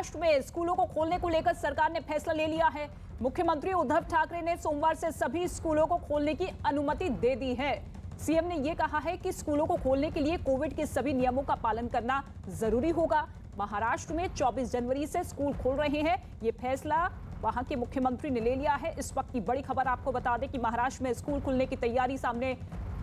महाराष्ट्र में स्कूलों को खोलने को लेकर सरकार ने फैसला ले लिया है। मुख्यमंत्री उद्धव ठाकरे ने सोमवार से सभी स्कूलों को खोलने की अनुमति दे दी है। सीएम ने यह कहा है कि स्कूलों को खोलने के लिए कोविड के सभी नियमों का पालन करना जरूरी होगा। महाराष्ट्र में 24 जनवरी से स्कूल खोल रहे हैं। ये फैसला वहां के मुख्यमंत्री ने ले लिया है। इस वक्त की बड़ी खबर आपको बता दें कि महाराष्ट्र में स्कूल खुलने की तैयारी सामने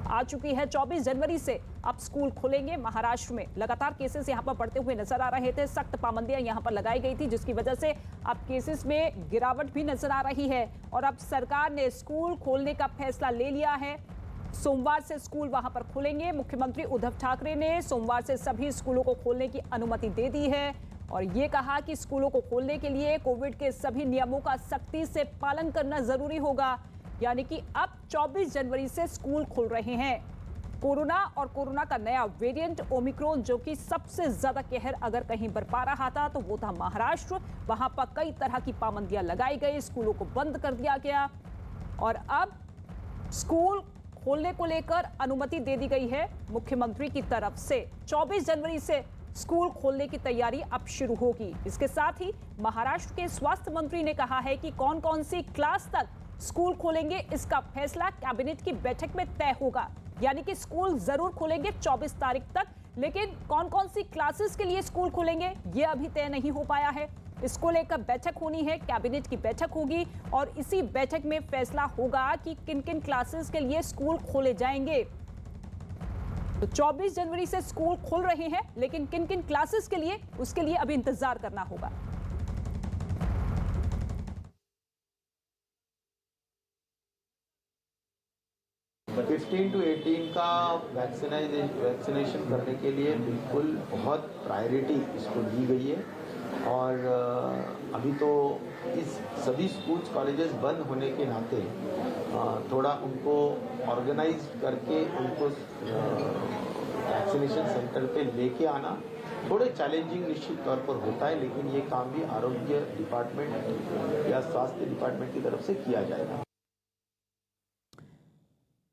आ चुकी है। 24 जनवरी से अब स्कूल खुलेंगे। महाराष्ट्र में लगातार केसेस यहां पर बढ़ते हुए नजर आ रहे थे। सख्त पाबंदियां यहां पर लगाई गई थी, जिसकी वजह से अब केसेस में गिरावट भी नजर आ रही है। और अब सरकार ने स्कूल खोलने का फैसला ले लिया है। सोमवार से स्कूल वहां पर खुलेंगे। मुख्यमंत्री उद्धव ठाकरे ने सोमवार से सभी स्कूलों को खोलने की अनुमति दे दी है और ये कहा कि स्कूलों को खोलने के लिए कोविड के सभी नियमों का सख्ती से पालन करना जरूरी होगा। यानी कि अब 24 जनवरी से स्कूल खुल रहे हैं। कोरोना और कोरोना का नया वेरिएंट ओमिक्रॉन, जो कि सबसे ज्यादा कहर अगर कहीं बरपा रहा था तो वो था महाराष्ट्र। वहां पर कई तरह की पाबंदियां लगाई गई, स्कूलों को बंद कर दिया गया और अब स्कूल खोलने को लेकर अनुमति दे दी गई है मुख्यमंत्री की तरफ से। 24 जनवरी से स्कूल खोलने की तैयारी अब शुरू होगी। इसके साथ ही महाराष्ट्र के स्वास्थ्य मंत्री ने कहा है कि कौन कौन सी क्लास तक स्कूल खोलेंगे, इसका फैसला कैबिनेट की बैठक में तय होगा। यानी कि स्कूल जरूर खोलेंगे 24 तारीख तक, लेकिन कौन कौन सी क्लासेस के लिए स्कूल खोलेंगे ये अभी तय नहीं हो पाया है। इसको लेकर बैठक होनी है, कैबिनेट की बैठक होगी और इसी बैठक में फैसला होगा कि किन किन क्लासेस के लिए स्कूल खोले जाएंगे। तो 24 जनवरी से स्कूल खुल रहे हैं, लेकिन किन किन क्लासेस के लिए, उसके लिए अभी इंतजार करना होगा। तो 15 to 18 का वैक्सीनेशन करने के लिए बिल्कुल बहुत प्रायोरिटी इसको दी गई है। और अभी तो इस सभी स्कूल्स कॉलेजेस बंद होने के नाते थोड़ा उनको ऑर्गेनाइज करके उनको वैक्सीनेशन सेंटर पे लेके आना थोड़े चैलेंजिंग निश्चित तौर पर होता है, लेकिन ये काम भी आरोग्य डिपार्टमेंट या स्वास्थ्य डिपार्टमेंट की तरफ से किया जाएगा।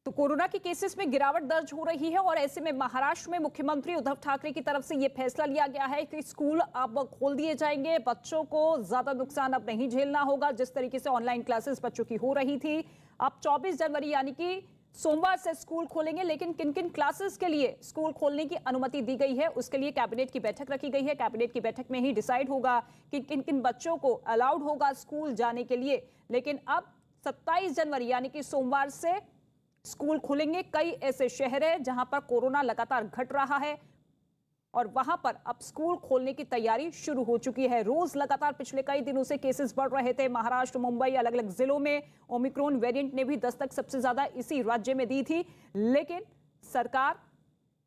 तो कोरोना के केसेस में गिरावट दर्ज हो रही है और ऐसे में महाराष्ट्र में मुख्यमंत्री उद्धव ठाकरे की तरफ से यह फैसला लिया गया है कि स्कूल अब खोल दिए जाएंगे। बच्चों को ज्यादा नुकसान अब नहीं झेलना होगा। जिस तरीके से ऑनलाइन क्लासेस बच्चों की हो रही थी, अब 24 जनवरी यानी कि सोमवार से स्कूल खोलेंगे। लेकिन किन किन क्लासेस के लिए स्कूल खोलने की अनुमति दी गई है, उसके लिए कैबिनेट की बैठक रखी गई है। कैबिनेट की बैठक में ही डिसाइड होगा कि किन किन बच्चों को अलाउड होगा स्कूल जाने के लिए। लेकिन अब 27 जनवरी यानी कि सोमवार से स्कूल खुलेंगे। कई ऐसे शहर हैं जहां पर कोरोना लगातार घट रहा है और वहां पर अब स्कूल खोलने की तैयारी शुरू हो चुकी है। रोज लगातार पिछले कई दिनों से केसेस बढ़ रहे थे। महाराष्ट्र, मुंबई, अलग अलग जिलों में ओमिक्रॉन वेरिएंट ने भी दस्तक सबसे ज्यादा इसी राज्य में दी थी। लेकिन सरकार,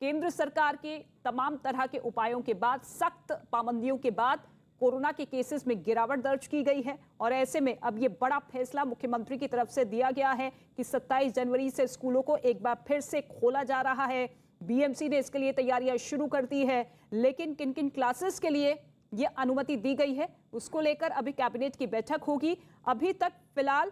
केंद्र सरकार के तमाम तरह के उपायों के बाद, सख्त पाबंदियों के बाद कोरोना के केसेस में गिरावट दर्ज की गई है और ऐसे में अब ये बड़ा फैसला मुख्यमंत्री की तरफ से दिया गया है कि 27 जनवरी से स्कूलों को एक बार फिर से खोला जा रहा है। बीएमसी ने इसके लिए तैयारियां शुरू कर दी है, लेकिन किन किन क्लासेस के लिए ये अनुमति दी गई है उसको लेकर अभी कैबिनेट की बैठक होगी। अभी तक फिलहाल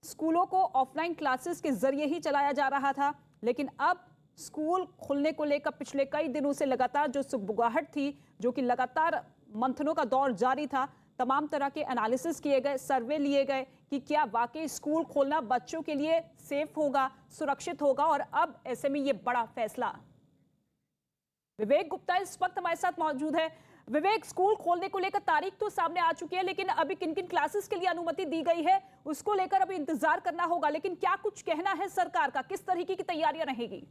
स्कूलों को ऑफलाइन क्लासेस के जरिए ही चलाया जा रहा था, लेकिन अब स्कूल खुलने को लेकर पिछले कई दिनों से लगातार जो सुगबुगाहट थी, जो कि लगातार मंथनों का दौर जारी था, तमाम तरह के एनालिसिस किए गए, सर्वे लिए गए कि क्या वाकई स्कूल खोलना बच्चों के लिए सेफ होगा, सुरक्षित होगा। और अब ऐसे में ये बड़ा फैसला। विवेक गुप्ता इस वक्त हमारे साथ मौजूद है। विवेक, स्कूल खोलने को लेकर तारीख तो सामने आ चुकी है, लेकिन अभी किन किन क्लासेस के लिए अनुमति दी गई है उसको लेकर अभी इंतजार करना होगा। लेकिन क्या कुछ कहना है सरकार का, किस तरीके की तैयारियां रहेगी?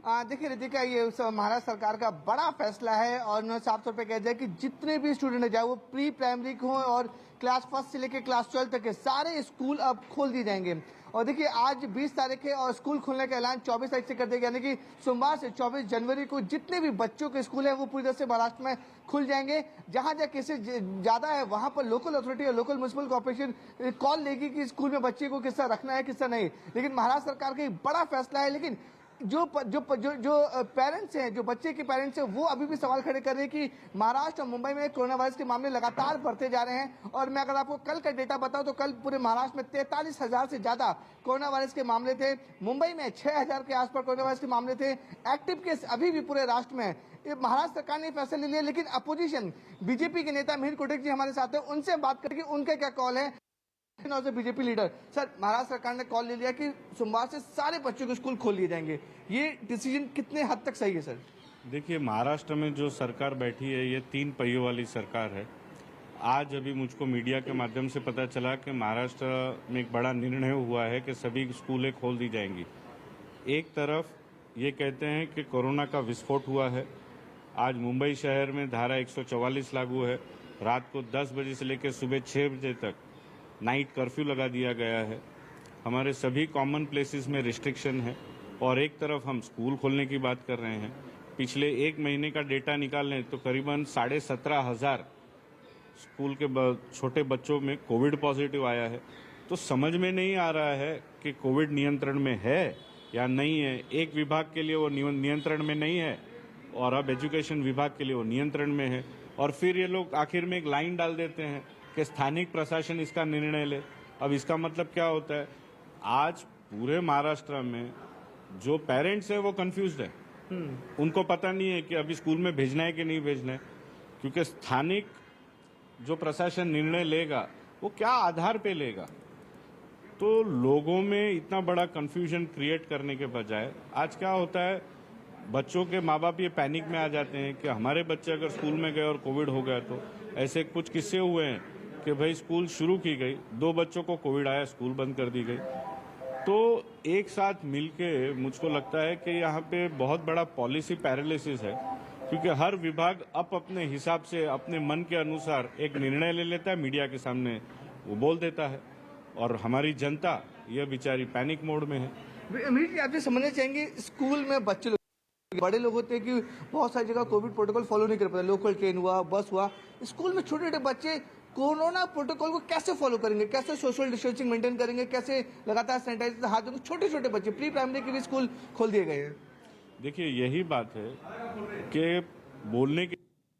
देखिए रितिका, ये महाराष्ट्र सरकार का बड़ा फैसला है और उन्होंने साफ तौर पे कह दिया कि जितने भी स्टूडेंट है, चाहे वो प्री प्राइमरी हो और क्लास 1 से लेकर क्लास 12 तक के सारे स्कूल अब खोल दिए जाएंगे। और देखिए आज 20 तारीख है और स्कूल खुलने का ऐलान 24 तारीख से कर दिया गया, यानी कि सोमवार से 24 जनवरी को जितने भी बच्चों के स्कूल है वो पूरी तरह से महाराष्ट्र में खुल जाएंगे। जहां जहां केसेस ज्यादा है वहां पर लोकल अथॉरिटी और लोकल म्युनिसिपल कॉर्पोरेशन कॉल लेगी कि स्कूल में बच्चे को किस तरह रखना है, किस तरह नहीं। लेकिन महाराष्ट्र सरकार का एक बड़ा फैसला है। लेकिन जो पेरेंट्स हैं, जो बच्चे के पेरेंट्स हैं, वो अभी भी सवाल खड़े कर रहे हैं कि महाराष्ट्र और मुंबई में कोरोना वायरस के मामले लगातार बढ़ते जा रहे हैं। और मैं अगर आपको कल का डेटा बताऊं तो कल पूरे महाराष्ट्र में 43,000 से ज्यादा कोरोना वायरस के मामले थे। मुंबई में 6,000 के आसपास कोरोना वायरस के मामले थे। एक्टिव केस अभी भी पूरे राष्ट्र में। ये महाराष्ट्र सरकार ने फैसला ले लिया, लेकिन अपोजिशन बीजेपी के नेता मिहिर कोटेक जी हमारे साथ हैं, उनसे बात करके उनका क्या कॉल है। बीजेपी लीडर सर, महाराष्ट्र सरकार ने कॉल ले लिया कि सोमवार से सारे बच्चों के स्कूल खोल दिए जाएंगे, ये डिसीजन कितने हद तक सही है सर? देखिए, महाराष्ट्र में जो सरकार बैठी है ये 3 पहियों वाली सरकार है। आज अभी मुझको मीडिया के माध्यम से पता चला कि महाराष्ट्र में एक बड़ा निर्णय हुआ है कि सभी स्कूलें खोल दी जाएंगी। एक तरफ ये कहते हैं कि कोरोना का विस्फोट हुआ है। आज मुंबई शहर में धारा 144 लागू है। रात को 10 बजे से लेकर सुबह 6 बजे तक नाइट कर्फ्यू लगा दिया गया है। हमारे सभी कॉमन प्लेसेस में रिस्ट्रिक्शन है। और एक तरफ हम स्कूल खोलने की बात कर रहे हैं। पिछले 1 महीने का डेटा निकाल लें तो करीबन 17,500 स्कूल के छोटे बच्चों में कोविड पॉजिटिव आया है। तो समझ में नहीं आ रहा है कि कोविड नियंत्रण में है या नहीं है। एक विभाग के लिए वो नियंत्रण में नहीं है और अब एजुकेशन विभाग के लिए वो नियंत्रण में है। और फिर ये लोग आखिर में एक लाइन डाल देते हैं कि स्थानिक प्रशासन इसका निर्णय ले। अब इसका मतलब क्या होता है? आज पूरे महाराष्ट्र में जो पेरेंट्स है वो कंफ्यूज्ड है। उनको पता नहीं है कि अभी स्कूल में भेजना है कि नहीं भेजना है, क्योंकि स्थानिक जो प्रशासन निर्णय लेगा वो क्या आधार पे लेगा। तो लोगों में इतना बड़ा कंफ्यूजन क्रिएट करने के बजाय आज क्या होता है, बच्चों के माँ बाप ये पैनिक में आ जाते हैं कि हमारे बच्चे अगर स्कूल में गए और कोविड हो गया तो। ऐसे कुछ किस्से हुए हैं कि भाई स्कूल शुरू की गई, 2 बच्चों को कोविड आया, स्कूल बंद कर दी गई। तो एक साथ मिलके मुझको लगता है कि यहाँ पे बहुत बड़ा पॉलिसी पैरालिसिस है, क्योंकि हर विभाग अपने हिसाब से अपने मन के अनुसार एक निर्णय ले लेता है, मीडिया के सामने वो बोल देता है और हमारी जनता यह बेचारी पैनिक मोड में है। अमीर जी, आप ये समझना चाहेंगे, स्कूल में बच्चे लोग, बड़े लोग होते हैं कि बहुत सारी जगह कोविड प्रोटोकॉल फॉलो नहीं कर पाते, लोकल ट्रेन हुआ, बस हुआ, स्कूल में छोटे छोटे बच्चे कोरोना प्रोटोकॉल को कैसे फॉलो करेंगे, कैसे सोशल डिस्टेंसिंग मेंटेन करेंगे, कैसे लगातार सैनिटाइजर हाथ धोएंगे? छोटे छोटे बच्चे, प्री प्राइमरी के भी स्कूल खोल दिए गए हैं। देखिए, यही बात है कि बोलने के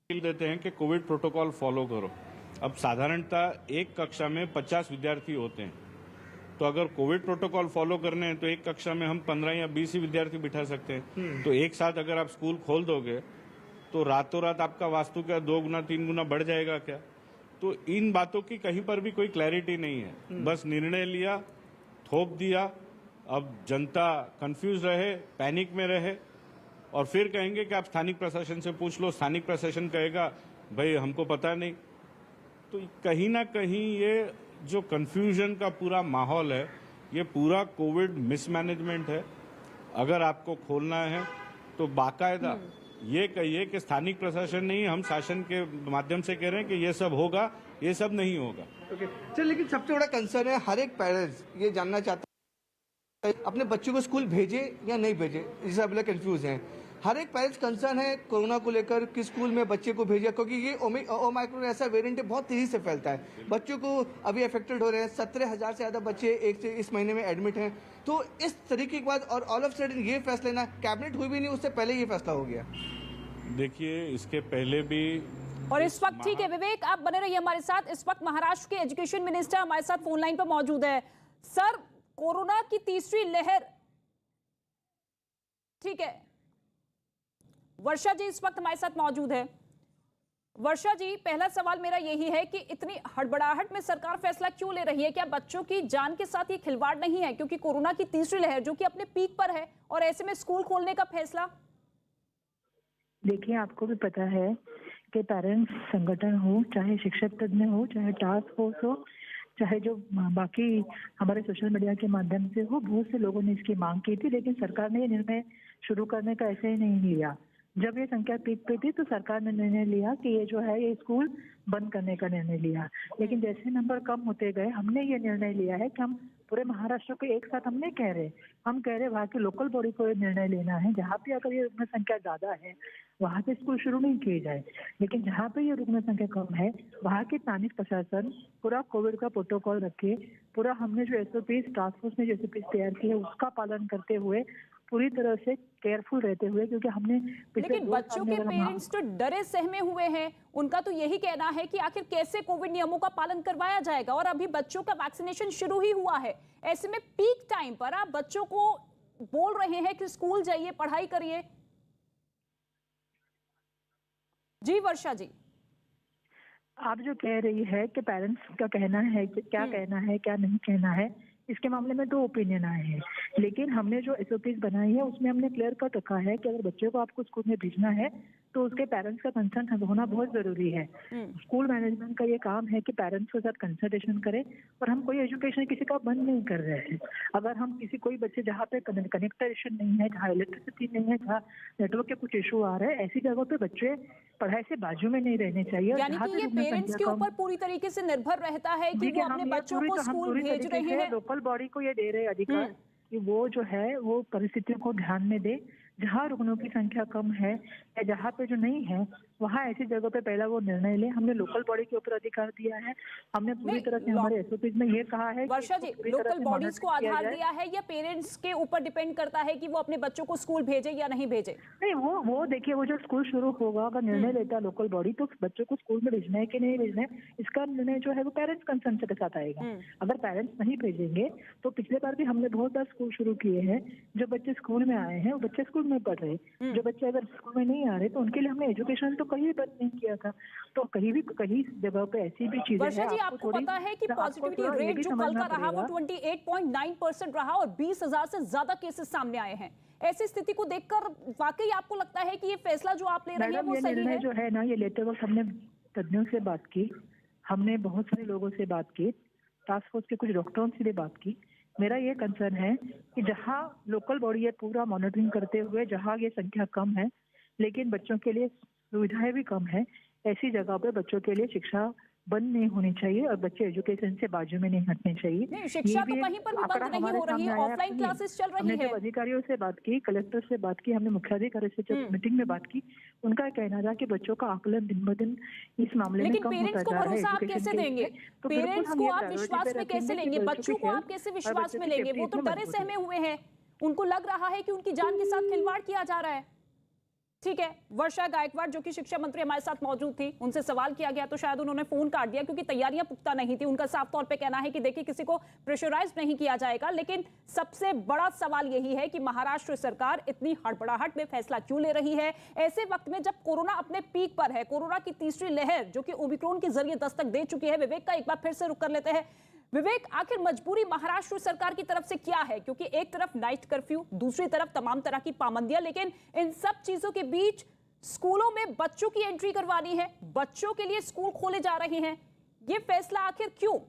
लिए देते हैं कि कोविड प्रोटोकॉल फॉलो करो। अब साधारणतः एक कक्षा में 50 विद्यार्थी होते हैं, तो अगर कोविड प्रोटोकॉल फॉलो करने हैं तो एक कक्षा में हम 15 या 20 ही विद्यार्थी बिठा सकते हैं। तो एक साथ अगर आप स्कूल खोल दोगे तो रातों रात आपका वास्तु क्या 2 गुना 3 गुना बढ़ जाएगा क्या? तो इन बातों की कहीं पर भी कोई क्लैरिटी नहीं है। बस निर्णय लिया, थोप दिया। अब जनता कंफ्यूज रहे, पैनिक में रहे और फिर कहेंगे कि आप स्थानिक प्रशासन से पूछ लो। स्थानिक प्रशासन कहेगा भाई हमको पता नहीं। तो कहीं ना कहीं ये जो कंफ्यूजन का पूरा माहौल है, ये पूरा कोविड मिसमैनेजमेंट है। अगर आपको खोलना है तो बाकायदा ये कहिए कि स्थानिक प्रशासन नहीं, हम शासन के माध्यम से कह रहे हैं कि ये सब होगा, ये सब नहीं होगा। ओके चल, लेकिन सबसे बड़ा कंसर्न है, हर एक पेरेंट्स ये जानना चाहता है अपने बच्चों को स्कूल भेजे या नहीं भेजे। इस सब लोग कंफ्यूज हैं। हर एक पेरेंट्स कंसर्न है कोरोना को लेकर कि स्कूल में बच्चे को भेजा, क्योंकि ये ओमाइक्रोन ऐसा वेरिएंट है, बहुत तेजी से फैलता है। बच्चों को अभी अफेक्टेड हो रहे हैं। 17,000 से ज्यादा बच्चे इस महीने में एडमिट हैं। तो इस तरीके के बाद और ऑल ऑफ सडन ये फैसला लेना, कैबिनेट हुई भी नहीं, उससे पहले ये फैसला हो गया। देखिए, इसके पहले भी और इस वक्त, ठीक है विवेक, आप बने रहिए हमारे साथ। इस वक्त महाराष्ट्र के एजुकेशन मिनिस्टर हमारे साथ फोन लाइन पर मौजूद है। सर, कोरोना की तीसरी लहर, ठीक है, वर्षा जी इस वक्त हमारे साथ मौजूद है। वर्षा जी, पहला सवाल मेरा यही है कि इतनी हड़बड़ाहट में सरकार फैसला क्यों ले रही है? क्या बच्चों की जान के साथ ये खिलवाड़ नहीं है? क्योंकि कोरोना की तीसरी लहर जो कि अपने पीक पर है और ऐसे में स्कूल खोलने का फैसला। देखिए, आपको भी पता है कि पेरेंट्स संगठन हो, चाहे शिक्षक तज्ञ हो, चाहे टास्क फोर्स हो, चाहे जो बाकी हमारे सोशल मीडिया के माध्यम से हो, बहुत से लोगों ने इसकी मांग की थी, लेकिन सरकार ने ये निर्णय शुरू करने का ऐसे ही नहीं लिया। जब ये संख्या पीक पे थी तो सरकार ने निर्णय लिया कि ये जो है ये स्कूल बंद करने का निर्णय लिया। लेकिन जैसे नंबर कम होते गए, हमने ये निर्णय लिया है कि हम पूरे महाराष्ट्र को एक साथ हम नहीं कह रहे, हम कह रहे वहाँ के लोकल बॉडी को ये निर्णय लेना है। जहाँ पे अगर ये उनमें संख्या ज्यादा है, वहाँ से स्कूल शुरू नहीं किए जाए। लेकिन जहाँ पे ये रुग्ण संख्या कम है वहाँ के स्थानीय प्रशासन पूरा कोविड का प्रोटोकॉल रखे, पूरा हमने जो एसओपीज टास्क फोर्स ने जो एसओपीज तैयार की है उसका पालन करते हुए पूरी तरह से केयरफुल रहते हुए, क्योंकि हमने लेकिन बच्चों के पेरेंट्स तो डरे सहमे हुए हैं। उनका तो यही कहना है कि आखिर कैसे कोविड नियमों का पालन करवाया जाएगा, और अभी बच्चों का वैक्सीनेशन शुरू ही हुआ है। ऐसे में पीक टाइम पर आप बच्चों को बोल रहे हैं कि स्कूल जाइए, पढ़ाई करिए। जी वर्षा जी, आप जो कह रही है कि पेरेंट्स का कहना है कि क्या कहना है क्या नहीं कहना है, इसके मामले में 2 ओपिनियन आए हैं। लेकिन हमने जो एसओपीज बनाई है उसमें हमने क्लियर कट रखा है कि अगर बच्चे को आपको स्कूल में भेजना है तो उसके पेरेंट्स का कंसर्न होना बहुत जरूरी है। स्कूल मैनेजमेंट का ये काम है कि पेरेंट्स के साथ कंसल्टेशन करे, और हम कोई एजुकेशन किसी का बंद नहीं कर रहे हैं। अगर हम कोई बच्चे जहाँ पे कनेक्टेशन नहीं है, जहाँ इलेक्ट्रिसिटी नहीं है, जहाँ नेटवर्क के कुछ इशू आ रहे हैं, ऐसी जगह पे बच्चे पढ़ाई से बाजू में नहीं रहने चाहिए। यानी कि ये पेरेंट्स के ऊपर पूरी तरीके से निर्भर रहता है कि वो अपने बच्चों को स्कूल भेज रहे हैं। लोकल बॉडी को ये दे रहे अधिकार कि वो जो है वो परिस्थितियों को ध्यान में दे। जहाँ रुग्णों की संख्या कम है या जहाँ पे जो नहीं है वहाँ ऐसी जगह पे पहला वो निर्णय ले। हमने लोकल बॉडी के ऊपर अधिकार दिया है। हमने पूरी तरह से हमारे एसओपीज में ये कहा है वर्षा जी, लोकल बॉडीज को आधार दिया है या पेरेंट्स के ऊपर डिपेंड करता है कि वो अपने बच्चों को स्कूल भेजे या नहीं भेजे? नहीं, वो देखिए, वो जो स्कूल शुरू होगा अगर निर्णय लेता है लोकल बॉडी तो बच्चों को स्कूल में भेजना है कि नहीं भेजना है, इसका निर्णय जो है वो पेरेंट्स कंसर्न के साथ आएगा। अगर पेरेंट्स नहीं भेजेंगे तो पिछले बार भी हमने बहुत बार स्कूल शुरू किए हैं, जो बच्चे स्कूल में आए हैं वो बच्चे स्कूल में पढ़ रहे, जो बच्चे अगर स्कूल में नहीं आ रहे तो उनके लिए हमने एजुकेशन तो कहीं बंद नहीं किया था। तो कहीं जगह पे ऐसी भी चीजें वर्षा जी, आपको पता है कि पॉजिटिविटी रेट जो कल का रहा वो 28.9% रहा और 20,000 से ज्यादा केसेस सामने आए हैं। ऐसी स्थिति को देखकर वाकई आपको लगता है कि ये फैसला जो आप ले रहे हैं वो सही है? जो है ना, ये लेते वक्त हमने तज्ञों से बात की, हमने बहुत सारे लोगों से बात की, टास्क फोर्स के कुछ डॉक्टरों से भी बात की। मेरा ये कंसर्न है कि जहाँ लोकल बॉडी है पूरा मॉनिटरिंग करते हुए, जहाँ ये संख्या कम है लेकिन बच्चों के लिए सुविधाएं भी कम है, ऐसी जगह पे बच्चों के लिए शिक्षा बंद नहीं होनी चाहिए और बच्चे एजुकेशन से बाजू में नहीं हटने चाहिए। नहीं, शिक्षा तो कहीं पर भी बंद नहीं हो रही है, ऑफलाइन क्लासेस चल रही है। अधिकारियों से बात की, कलेक्टर से बात की, हमने मुख्याधिकारी से जब मीटिंग में बात की, उनका कहना था कि बच्चों का आकलन दिन ब दिन इस मामले में कम होता जा रहा है। पेरेंट्स को भरोसा आप कैसे देंगे? पेरेंट्स को आप विश्वास में कैसे लेंगे? बच्चों को आप कैसे विश्वास में लेंगे? वो तो डरे सहमे हुए हैं, उनको लग रहा है कि उनकी जान के साथ खिलवाड़ किया जा रहा है। ठीक है, वर्षा गायकवाड़ जो कि शिक्षा मंत्री हमारे साथ मौजूद थी, उनसे सवाल किया गया तो शायद उन्होंने फोन काट दिया क्योंकि तैयारियां पुख्ता नहीं थी। उनका साफ तौर पे कहना है कि देखिए किसी को प्रेशराइज नहीं किया जाएगा, लेकिन सबसे बड़ा सवाल यही है कि महाराष्ट्र सरकार इतनी हड़बड़ाहट में फैसला क्यों ले रही है ऐसे वक्त में जब कोरोना अपने पीक पर है। कोरोना की तीसरी लहर जो कि ओमिक्रॉन के जरिए दस्तक दे चुकी है। विवेक का एक बार फिर से रुख कर लेते हैं। विवेक, आखिर मजबूरी महाराष्ट्र सरकार की तरफ से क्या है? क्योंकि एक तरफ नाइट कर्फ्यू, दूसरी तरफ तमाम तरह की पाबंदियां, लेकिन इन सब चीजों के बीच स्कूलों में बच्चों की एंट्री करवानी है, बच्चों के लिए स्कूल खोले जा रहे हैं। ये फैसला आखिर क्यों?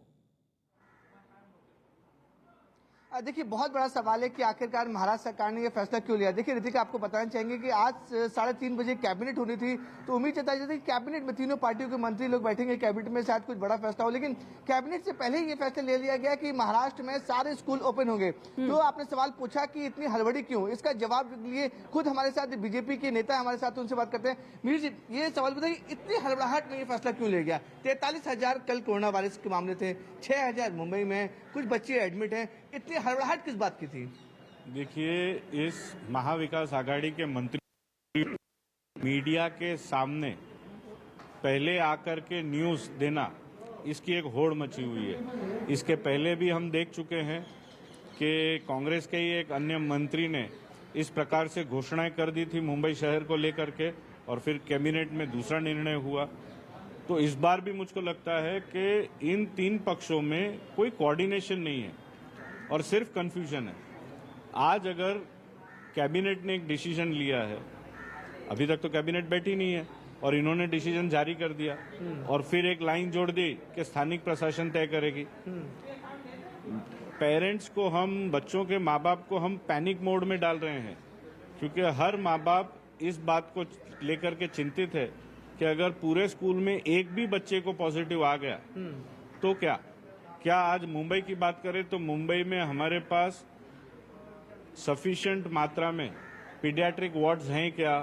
देखिए, बहुत बड़ा सवाल है कि आखिरकार महाराष्ट्र सरकार ने यह फैसला क्यों लिया। देखिए रितिका, आपको बताना चाहेंगे कि आज 3:30 बजे कैबिनेट होनी थी, तो उम्मीद जताई जाती है कि कैबिनेट में तीनों पार्टियों के मंत्री लोग बैठेंगे, कैबिनेट में शायद कुछ बड़ा फैसला हो, लेकिन कैबिनेट से पहले ही ये फैसला ले लिया गया कि महाराष्ट्र में सारे स्कूल ओपन होंगे। तो आपने सवाल पूछा कि इतनी हड़बड़ी क्यों, इसका जवाब लिए खुद हमारे साथ बीजेपी के नेता हमारे साथ, उनसे बात करते हैं। मीर जी, ये सवाल बताइए, इतनी हड़बड़ाहट में ये फैसला क्यों लिया गया? 43,000 कल कोरोना वायरस के मामले थे, 6,000 मुंबई में, कुछ बच्चे एडमिट हैं, इतनी हड़बड़ाहट किस बात की थी? देखिए, इस महाविकास आघाड़ी के मंत्री मीडिया के सामने पहले आकर के न्यूज देना, इसकी एक होड़ मची हुई है। इसके पहले भी हम देख चुके हैं कि कांग्रेस के ही एक अन्य मंत्री ने इस प्रकार से घोषणाएं कर दी थी मुंबई शहर को लेकर के, और फिर कैबिनेट में दूसरा निर्णय हुआ। तो इस बार भी मुझको लगता है कि इन तीन पक्षों में कोई कोऑर्डिनेशन नहीं है और सिर्फ कंफ्यूजन है। आज अगर कैबिनेट ने एक डिसीजन लिया है, अभी तक तो कैबिनेट बैठी नहीं है और इन्होंने डिसीजन जारी कर दिया और फिर एक लाइन जोड़ दी कि स्थानिक प्रशासन तय करेगी। पेरेंट्स को हम, बच्चों के माँ बाप को हम पैनिक मोड में डाल रहे हैं, क्योंकि हर माँ बाप इस बात को लेकर के चिंतित है कि अगर पूरे स्कूल में एक भी बच्चे को पॉजिटिव आ गया तो क्या आज मुंबई की बात करें तो मुंबई में हमारे पास सफिशिएंट मात्रा में पीडियाट्रिक वार्ड्स हैं क्या?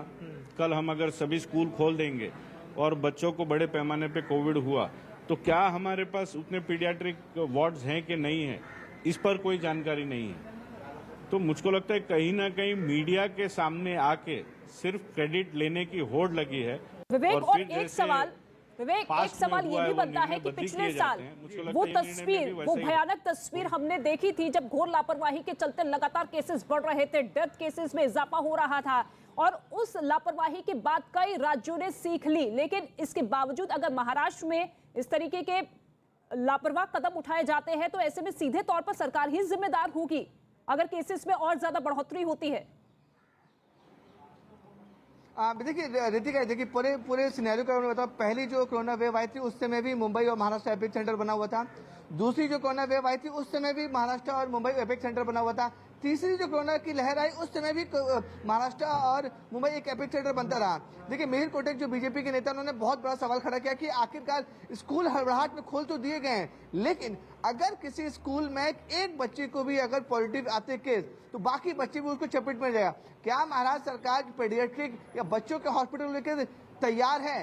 कल हम अगर सभी स्कूल खोल देंगे और बच्चों को बड़े पैमाने पे कोविड हुआ तो क्या हमारे पास उतने पीडियाट्रिक वार्ड्स हैं कि नहीं है, इस पर कोई जानकारी नहीं है। तो मुझको लगता है कहीं ना कहीं मीडिया के सामने आके सिर्फ क्रेडिट लेने की होड़ लगी है। विवेक, और एक जैसे सवाल विवेक, एक सवाल ये भी बनता है कि पिछले साल वो तस्वीर, वो भयानक तस्वीर हमने देखी थी जब घोर लापरवाही के चलते लगातार केसेस बढ़ रहे थे, डेथ केसेस में इजाफा हो रहा था, और उस लापरवाही के बाद कई राज्यों ने सीख ली। लेकिन इसके बावजूद अगर महाराष्ट्र में इस तरीके के लापरवाह कदम उठाए जाते हैं तो ऐसे में सीधे तौर पर सरकार ही जिम्मेदार होगी अगर केसेस में और ज्यादा बढ़ोतरी होती है। देखिए रितिका, देखिए पूरे सिनेरियो का मैं बताऊं, पहली जो कोरोना वेव आई थी उस समय भी मुंबई और महाराष्ट्र एपिक सेंटर बना हुआ था। दूसरी जो कोरोना वेव आई थी उस समय भी महाराष्ट्र और मुंबई एपिक सेंटर बना हुआ था। तीसरी जो कोरोना की लहर आई उस समय भी महाराष्ट्र और मुंबई एक एपिक सेंटर बनता रहा। देखिए मिहिर कोटेक जो बीजेपी के नेता, उन्होंने बहुत बड़ा सवाल खड़ा किया कि आखिरकार स्कूल हड़बड़ाहट में खोल तो दिए गए हैं, लेकिन अगर किसी स्कूल में एक बच्चे को भी अगर पॉजिटिव आते केस तो बाकी बच्चे भी उसको चपेट में जाएगा। क्या महाराष्ट्र सरकार पेडियाट्रिक या बच्चों के हॉस्पिटल लेकर तैयार है?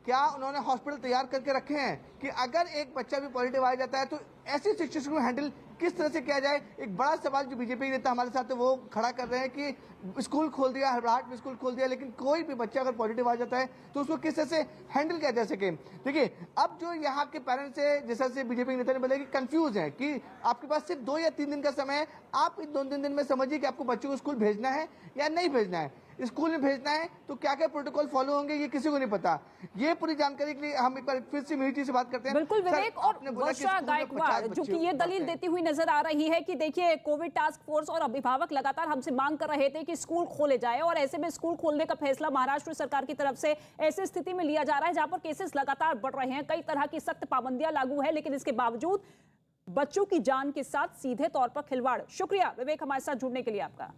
क्या उन्होंने हॉस्पिटल तैयार करके रखे हैं कि अगर एक बच्चा भी पॉजिटिव आ जाता है तो ऐसी सिचुएशन को हैंडल किस तरह से किया जाए? एक बड़ा सवाल जो बीजेपी नेता हमारे साथ है वो खड़ा कर रहे हैं कि स्कूल खोल दिया, हड़बड़ाहट में स्कूल खोल दिया, लेकिन कोई भी बच्चा अगर पॉजिटिव आ जाता है तो उसको किस तरह से हैंडल किया जा सके। देखिए अब जो यहाँ के पेरेंट्स है, जैसा से बीजेपी नेता ने बोला कि कंफ्यूज है कि आपके पास सिर्फ 2 या 3 दिन का समय है, आप इन 2-3 दिन में समझिए कि आपको बच्चों को स्कूल भेजना है या नहीं भेजना है। स्कूल में भेजना है तो क्या क्या प्रोटोकॉल फॉलो होंगे ये किसी को नहीं पता। ये पूरी जानकारी के लिए हम एक बार फिर से मीडिया से बात करते हैं। बिल्कुल विवेक, और वर्षा गायकवाड़ जो कि ये दलील देती हुई नजर आ रही है कि देखिए कोविड टास्क फोर्स और अभिभावक लगातार हमसे मांग कर रहे थे कि स्कूल खोले जाए, और ऐसे में स्कूल खोलने का फैसला महाराष्ट्र सरकार की तरफ से ऐसी स्थिति में लिया जा रहा है जहां पर केसेस लगातार बढ़ रहे हैं, कई तरह की सख्त पाबंदियां लागू है, लेकिन इसके बावजूद बच्चों की जान के साथ सीधे तौर पर खिलवाड़। शुक्रिया विवेक हमारे साथ जुड़ने के लिए आपका।